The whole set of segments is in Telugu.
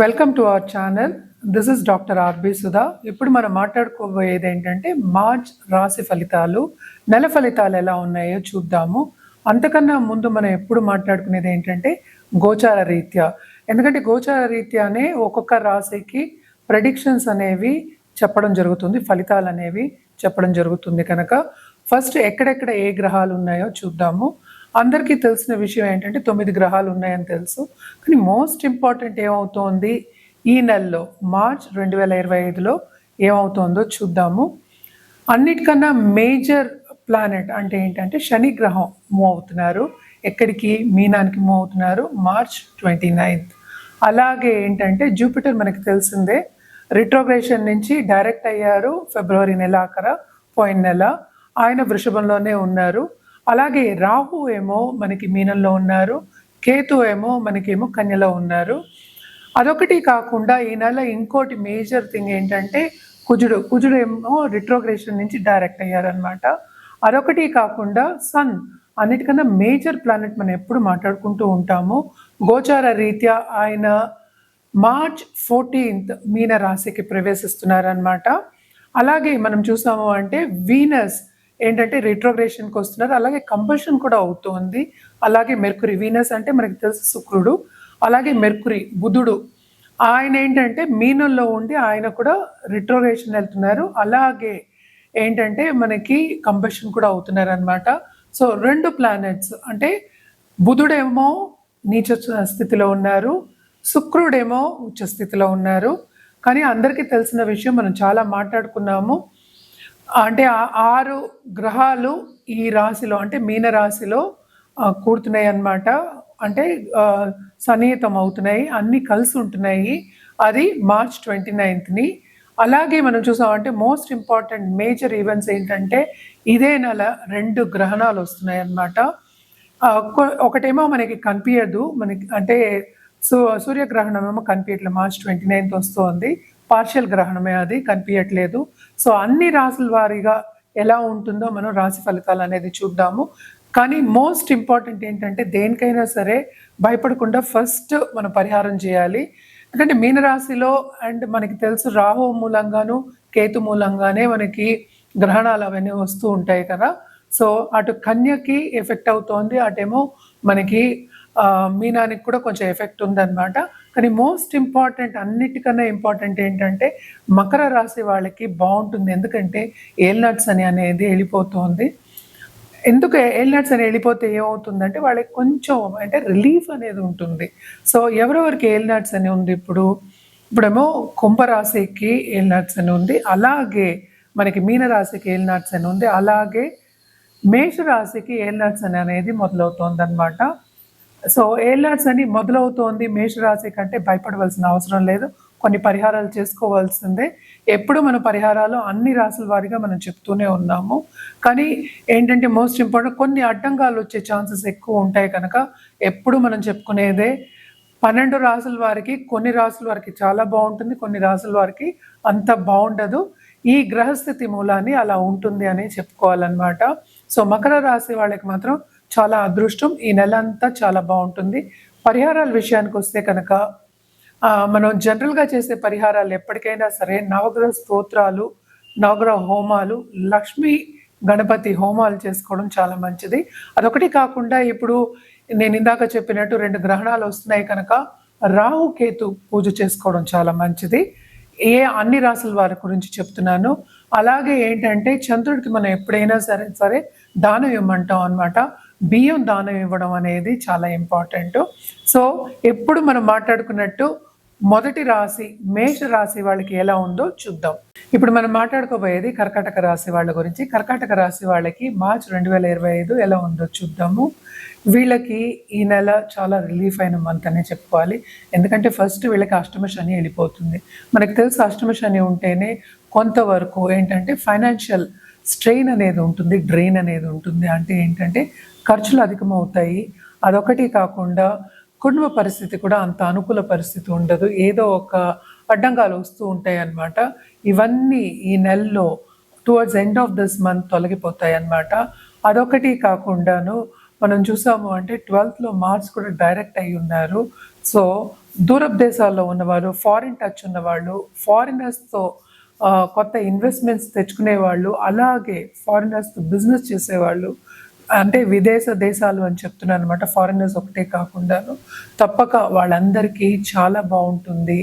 Welcome to our channel. This is doctor R B Sudha. ఇప్పుడు మనం మాట్లాడుకోబోయేది ఏంటంటే మార్చ్ రాశి ఫలితాలు, నెల ఫలితాలు ఎలా ఉన్నాయో చూద్దాము. అంతకన్నా ముందు మనం ఎప్పుడు మాట్లాడుకునేది ఏంటంటే గోచార రీత్యా. ఎందుకంటే గోచార రీత్యానే ఒక్కొక్క రాశికి ప్రెడిక్షన్స్ అనేవి చెప్పడం జరుగుతుంది, ఫలితాలు అనేవి చెప్పడం జరుగుతుంది. కనుక ఫస్ట్ ఎక్కడెక్కడ ఏ గ్రహాలు ఉన్నాయో చూద్దాము. అందరికీ తెలిసిన విషయం ఏంటంటే 9 గ్రహాలు ఉన్నాయని తెలుసు. కానీ మోస్ట్ ఇంపార్టెంట్ ఏమవుతోంది ఈ నెలలో మార్చ్ 2025లో ఏమవుతోందో చూద్దాము. అన్నిటికన్నా మేజర్ ప్లానెట్ అంటే ఏంటంటే శని గ్రహం మూవ్ అవుతున్నారు. ఎక్కడికి? మీనానికి మూవ్ అవుతున్నారు మార్చ్ 29th. అలాగే ఏంటంటే జూపిటర్ మనకి తెలిసిందే, రిట్రోగ్రేషన్ నుంచి డైరెక్ట్ అయ్యారు ఫిబ్రవరి నెలాఖర, పోయిన నెల. ఆయన వృషభంలోనే ఉన్నారు. అలాగే రాహు ఏమో మనకి మీనంలో ఉన్నారు, కేతు ఏమో మనకేమో కన్యలో ఉన్నారు. అదొకటి కాకుండా ఈ నెల ఇంకోటి మేజర్ థింగ్ ఏంటంటే కుజుడు ఏమో రిట్రోగ్రేషన్ నుంచి డైరెక్ట్ అయ్యారనమాట. అదొకటి కాకుండా సన్, అన్నిటికన్నా మేజర్ ప్లానెట్ మనం ఎప్పుడు మాట్లాడుకుంటూ ఉంటాము. గోచార రీత్యా ఆయన మార్చ్ 14th మీన రాశికి ప్రవేశిస్తున్నారనమాట. అలాగే మనం చూసాము అంటే వీనస్ ఏంటంటే రిట్రోగ్రేషన్కి వస్తున్నారు. అలాగే కంబషన్ కూడా అవుతుంది. అలాగే మెర్కురీ, వీనస్ అంటే మనకి తెలుసు శుక్రుడు, అలాగే మెర్కురీ బుధుడు, ఆయన ఏంటంటే మీనంలో ఉండి ఆయన కూడా రిట్రోగ్రేషన్ వెళ్తున్నారు. అలాగే ఏంటంటే మనకి కంబషన్ కూడా అవుతున్నారు అనమాట. సో 2 ప్లానెట్స్ అంటే బుధుడేమో నీచ స్థితిలో ఉన్నారు, శుక్రుడేమో ఉచ్చ స్థితిలో ఉన్నారు. కానీ అందరికీ తెలిసిన విషయం, మనం చాలా మాట్లాడుకున్నాము, అంటే 6 గ్రహాలు ఈ రాశిలో అంటే మీన రాశిలో కూడుతున్నాయి అన్నమాట. అంటే సన్నిహితం అవుతున్నాయి, అన్నీ కలిసి ఉంటున్నాయి. అది మార్చ్ 29th. అలాగే మనం చూసామంటే మోస్ట్ ఇంపార్టెంట్ మేజర్ ఈవెంట్స్ ఏంటంటే ఇదే నెల 2 గ్రహణాలు వస్తున్నాయి అన్నమాట. ఒకటేమో మనకి కనిపించదు, మనకి అంటే సూర్యగ్రహణం ఏమో కనిపించట్లేదు, మార్చ్ 29th వస్తుంది. పార్షియల్ గ్రహణమే, అది కనిపించట్లేదు. సో అన్ని రాశుల వారీగా ఎలా ఉంటుందో మనం రాశి ఫలితాలు అనేది చూద్దాము. కానీ మోస్ట్ ఇంపార్టెంట్ ఏంటంటే దేనికైనా సరే భయపడకుండా ఫస్ట్ మనం పరిహారం చేయాలి. ఎందుకంటే మీనరాశిలో అండ్ మనకి తెలుసు రాహు మూలంగాను కేతు మూలంగానే మనకి గ్రహణాలు అవన్నీ వస్తూ ఉంటాయి కదా. సో అటు కన్యకి ఎఫెక్ట్ అవుతోంది, అటేమో మనకి మీనానికి కూడా కొంచెం ఎఫెక్ట్ ఉందన్నమాట. కానీ మోస్ట్ ఇంపార్టెంట్, అన్నిటికన్నా ఇంపార్టెంట్ ఏంటంటే మకర రాశి వాళ్ళకి బాగుంటుంది. ఎందుకంటే ఏల్నట్స్ అనేది వెళ్ళిపోతుంది. ఎందుకు ఏల్నట్స్ అని వెళ్ళిపోతే ఏమవుతుందంటే వాళ్ళకి కొంచెం అంటే రిలీఫ్ అనేది ఉంటుంది. సో ఎవరెవరికి ఏల్నట్స్ అని ఉంది, ఇప్పుడేమో కుంభరాశికి ఏల్నట్స్ అని ఉంది, అలాగే మనకి మీనరాశికి ఏల్నట్స్ అని ఉంది, అలాగే మేషరాశికి ఏల్నట్స్ అనేది మొదలవుతోంది అనమాట. సో ఏల్నట్స్ అని మొదలవుతోంది మేషరాశి కంటే భయపడవలసిన అవసరం లేదు. కొన్ని పరిహారాలు చేసుకోవాల్సిందే. ఎప్పుడు మన పరిహారాలు అన్ని రాశుల వారిగా మనం చెప్తూనే ఉన్నాము. కానీ ఏంటంటే మోస్ట్ ఇంపార్టెంట్, కొన్ని అడ్డంగాలు వచ్చే ఛాన్సెస్ ఎక్కువ ఉంటాయి. కనుక ఎప్పుడు మనం చెప్పుకునేదే 12 రాశుల వారికి, కొన్ని రాశుల వారికి చాలా బాగుంటుంది, కొన్ని రాశుల వారికి అంత బాగుండదు. ఈ గ్రహస్థితి మూలాన్ని అలా ఉంటుంది అని చెప్పుకోవాలన్నమాట. సో మకర రాశి వాళ్ళకి మాత్రం చాలా అదృష్టం, ఈ నెల అంతా చాలా బాగుంటుంది. పరిహారాల విషయానికి వస్తే కనుక మనం జనరల్గా చేసే పరిహారాలు ఎప్పటికైనా సరే నవగ్రహ స్తోత్రాలు, నవగ్రహ హోమాలు, లక్ష్మీ గణపతి హోమాలు చేసుకోవడం చాలా మంచిది. అదొకటి కాకుండా ఇప్పుడు నేను ఇందాక చెప్పినట్టు 2 గ్రహణాలు వస్తున్నాయి కనుక రాహుకేతు పూజ చేసుకోవడం చాలా మంచిది. అన్ని రాసుల వారి గురించి చెప్తున్నాను. అలాగే ఏంటంటే చంద్రుడికి మనం ఎప్పుడైనా సరే దానం ఇవ్వమంటాం అనమాట. బియ్యం దానం ఇవ్వడం అనేది చాలా ఇంపార్టెంట్. సో ఎప్పుడు మనం మాట్లాడుకున్నట్టు మొదటి రాశి మేష రాశి వాళ్ళకి ఎలా ఉందో చూద్దాం. ఇప్పుడు మనం మాట్లాడుకోబోయేది కర్కాటక రాశి వాళ్ళ గురించి. కర్కాటక రాశి వాళ్ళకి మార్చ్ 2025 ఎలా ఉందో చూద్దాము. వీళ్ళకి ఈ నెల చాలా రిలీఫ్ అయిన మంత్ అనే చెప్పుకోవాలి. ఎందుకంటే ఫస్ట్ వీళ్ళకి అష్టమ శని వెళ్ళిపోతుంది. మనకు తెలుసు అష్టమ శని ఉంటేనే కొంతవరకు ఏంటంటే ఫైనాన్షియల్ స్ట్రెయిన్ అనేది ఉంటుంది, డ్రెయిన్ అనేది ఉంటుంది. అంటే ఏంటంటే ఖర్చులు అధికమవుతాయి. అదొకటి కాకుండా కుటుంబ పరిస్థితి కూడా అంత అనుకూల పరిస్థితి ఉండదు, ఏదో ఒక అడ్డంగాలు వస్తూ ఉంటాయి అన్నమాట. ఇవన్నీ ఈ నెలలో towards end of this month తొలగిపోతాయి అన్నమాట. అదొకటి కాకుండాను మనం చూసాము అంటే 12th మార్స్ కూడా డైరెక్ట్ అయి ఉన్నారు. సో దూరపు దేశాల్లో ఉన్నవారు, ఫారిన్ టచ్ ఉన్నవాళ్ళు, ఫారినర్స్‌తో కొత్త ఇన్వెస్ట్‌మెంట్స్ తెచ్చుకునేవాళ్ళు, అలాగే ఫారినర్స్‌తో బిజినెస్ చేసేవాళ్ళు, అంటే విదేశ దేశాలు అని చెప్తున్నాననమాట. ఫారినర్స్ ఒకటే కాకుండాను. తప్పక వాళ్ళందరికీ చాలా బావుంటుంది.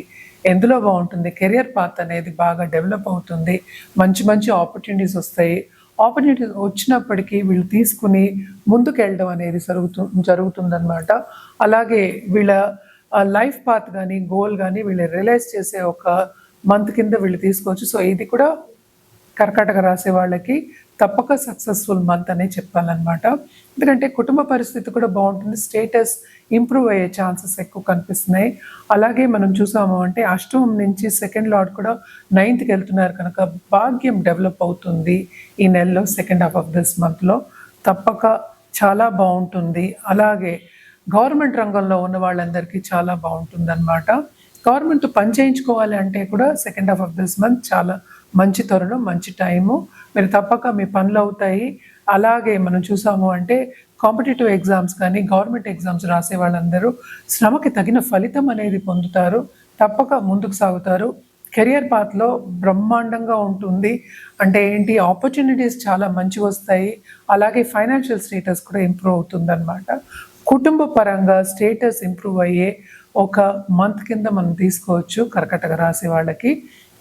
ఎందులో బావుంటుంది? కెరియర్ పాత్ అనేది బాగా డెవలప్ అవుతుంది. మంచి మంచి ఆపర్చునిటీస్ వస్తాయి. ఆపర్చునిటీస్ వచ్చినప్పటికీ వీళ్ళు తీసుకుని ముందుకెళ్ళడం అనేది జరుగుతుందనమాట. అలాగే వీళ్ళ లైఫ్ పాత్ గానీ, గోల్ గానీ వీళ్ళు రియలైజ్ చేసే ఒక మంత్ కింద వీళ్ళు తీసుకోవచ్చు. సో, ఇది కూడా కర్కాటక రాశి వాళ్ళకి తప్పక సక్సెస్ఫుల్ మంత్ అనే చెప్పాలన్నమాట. ఎందుకంటే కుటుంబ పరిస్థితి కూడా బాగుంటుంది, స్టేటస్ ఇంప్రూవ్ అయ్యే ఛాన్సెస్ ఎక్కువ కనిపిస్తున్నాయి. అలాగే మనం చూసాము అంటే అష్టమం నుంచి సెకండ్ లార్డ్ కూడా 9th వెళ్తున్నారు కనుక భాగ్యం డెవలప్ అవుతుంది ఈ నెలలో, సెకండ్ హాఫ్ ఆఫ్ దిస్ మంత్లో తప్పక చాలా బాగుంటుంది. అలాగే గవర్నమెంట్ రంగంలో ఉన్న వాళ్ళందరికీ చాలా బాగుంటుంది అనమాట. గవర్నమెంట్తో పని చేయించుకోవాలి అంటే కూడా second half of this month చాలా మంచి తరుణం, మంచి టైము. మీరు తప్పక మీ పనులు అవుతాయి. అలాగే మనం చూసాము అంటే కాంపిటేటివ్ ఎగ్జామ్స్ కానీ గవర్నమెంట్ ఎగ్జామ్స్ రాసే వాళ్ళందరూ శ్రమకి తగిన ఫలితం అనేది పొందుతారు. తప్పక ముందుకు సాగుతారు. కెరియర్ పాత్లో బ్రహ్మాండంగా ఉంటుంది. అంటే ఏంటి, ఆపర్చునిటీస్ చాలా మంచిగా వస్తాయి. అలాగే ఫైనాన్షియల్ స్టేటస్ కూడా ఇంప్రూవ్ అవుతుందన్నమాట. కుటుంబ పరంగా స్టేటస్ ఇంప్రూవ్ అయ్యే ఒక మంత్ కింద మనం తీసుకోవచ్చు కర్కాటక రాశి వాళ్ళకి.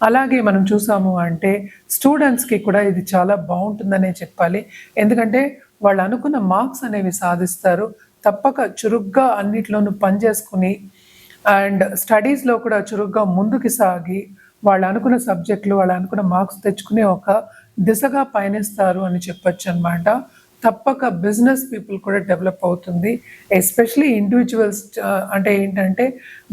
అలాగే మనం చూసాము అంటే స్టూడెంట్స్కి కూడా ఇది చాలా బాగుంటుందనే చెప్పాలి. ఎందుకంటే వాళ్ళు అనుకున్న మార్క్స్ అనేవి సాధిస్తారు. తప్పక చురుగ్గా అన్నిట్లోనూ పనిచేసుకుని అండ్ స్టడీస్లో కూడా చురుగ్గా ముందుకు సాగి వాళ్ళు అనుకున్న సబ్జెక్టులు, వాళ్ళు అనుకున్న మార్క్స్ తెచ్చుకునే ఒక దిశగా పయనిస్తారు అని చెప్పొచ్చు అనమాట. తప్పక బిజినెస్ పీపుల్ కూడా డెవలప్ అవుతుంది. ఎస్పెషలీ ఇండివిజువల్స్, అంటే ఏంటంటే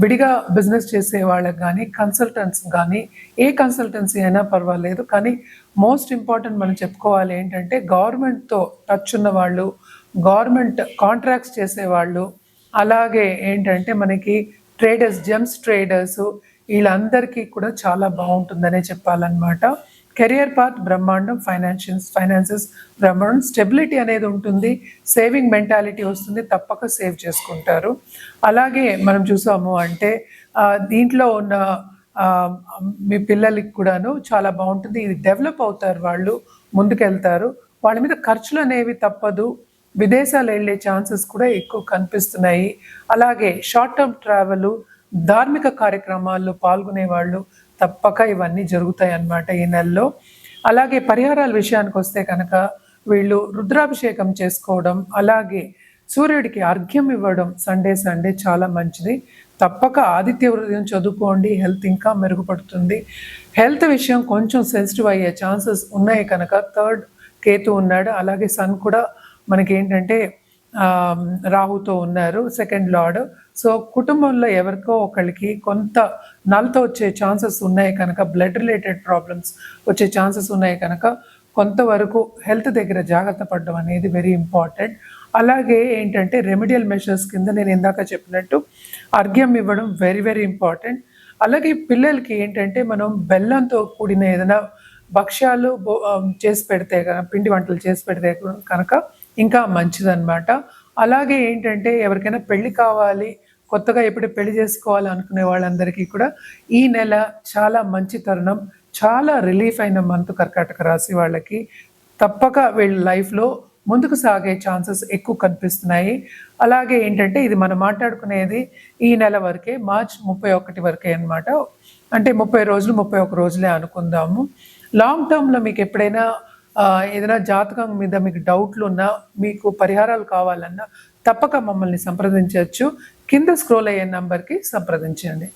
విడిగా బిజినెస్ చేసే వాళ్ళకి కానీ, కన్సల్టెంట్స్ కానీ, ఏ కన్సల్టెన్సీ అయినా పర్వాలేదు. కానీ మోస్ట్ ఇంపార్టెంట్ మనం చెప్పుకోవాలి ఏంటంటే గవర్నమెంట్తో టచ్ ఉన్న వాళ్ళు, గవర్నమెంట్ కాంట్రాక్ట్స్ చేసేవాళ్ళు, అలాగే ఏంటంటే మనకి ట్రేడర్స్, జెమ్స్ ట్రేడర్స్, వీళ్ళందరికీ కూడా చాలా బాగుంటుందనే చెప్పాలన్నమాట. కెరియర్ పాత్ బ్రహ్మాండం, ఫైనాన్సెస్ బ్రహ్మాండం, స్టెబిలిటీ అనేది ఉంటుంది, సేవింగ్ మెంటాలిటీ వస్తుంది, తప్పక సేవ్ చేసుకుంటారు. అలాగే మనం చూసాము అంటే దీంట్లో ఉన్న మీ పిల్లలకి కూడాను చాలా బాగుంటుంది. ఇది డెవలప్ అవుతారు, వాళ్ళు ముందుకెళ్తారు. వాళ్ళ మీద ఖర్చులు అనేవి తప్పదు. విదేశాలు వెళ్ళే ఛాన్సెస్ కూడా ఎక్కువ కనిపిస్తున్నాయి. అలాగే షార్ట్ టర్మ్ ట్రావెల్, ధార్మిక కార్యక్రమాల్లో పాల్గొనే వాళ్ళు తప్పక ఇవన్నీ జరుగుతాయి అన్నమాట ఈ నెలలో. అలాగే పరిహారాల విషయానికి వస్తే కనుక వీళ్ళు రుద్రాభిషేకం చేసుకోవడం, అలాగే సూర్యుడికి అర్ఘ్యం ఇవ్వడం సండే చాలా మంచిది. తప్పక ఆదిత్య హృదయం చదువుకోండి, హెల్త్ ఇంకా మెరుగుపడుతుంది. హెల్త్ విషయం కొంచెం సెన్సిటివ్ అయ్యే ఛాన్సెస్ ఉన్నాయి కనుక 3rd కేతు ఉన్నాడు, అలాగే సన్ కూడా మనకి ఏంటంటే రాహుతో ఉన్నారు, సెకండ్ లార్డ్. సో కుటుంబంలో ఎవరికో ఒకరికి కొంత నలతో వచ్చే ఛాన్సెస్ ఉన్నాయి కనుక, బ్లడ్ రిలేటెడ్ ప్రాబ్లమ్స్ వచ్చే ఛాన్సెస్ ఉన్నాయి కనుక కొంతవరకు హెల్త్ దగ్గర జాగ్రత్త పడడం అనేది వెరీ ఇంపార్టెంట్. అలాగే ఏంటంటే రెమెడియల్ మెషర్స్ కింద నేను ఇందాక చెప్పినట్టు అర్ఘ్యం ఇవ్వడం వెరీ వెరీ ఇంపార్టెంట్. అలాగే పిల్లలకి ఏంటంటే మనం బెల్లంతో కూడిన ఏదైనా భక్ష్యాలు చేసి పెడితే కనుక, పిండి వంటలు చేసి పెడితే కనుక ఇంకా మంచిదన్నమాట. అలాగే ఏంటంటే ఎవరికైనా పెళ్లి కావాలి, కొత్తగా ఎప్పుడు పెళ్లి చేసుకోవాలి అనుకునే వాళ్ళందరికీ కూడా ఈ నెల చాలా మంచి తరుణం, చాలా రిలీఫ్ అయిన మంత్ కర్కాటక రాశి వాళ్ళకి. తప్పక వీళ్ళ లైఫ్లో ముందుకు సాగే ఛాన్సెస్ ఎక్కువ కనిపిస్తున్నాయి. అలాగే ఏంటంటే ఇది మనం మాట్లాడుకునేది ఈ నెల వరకే, మార్చ్ 31 వరకే అనమాట. అంటే 30 రోజులు, 31 రోజులే అనుకుందాము. లాంగ్ టర్మ్లో మీకు ఎప్పుడైనా ఏదైనా జాతకం మీద మీకు డౌట్లు ఉన్నా, మీకు పరిహారాలు కావాలన్నా తప్పక మమ్మల్ని సంప్రదించవచ్చు. కింద స్క్రోల్ అయ్యే నంబర్కి సంప్రదించండి.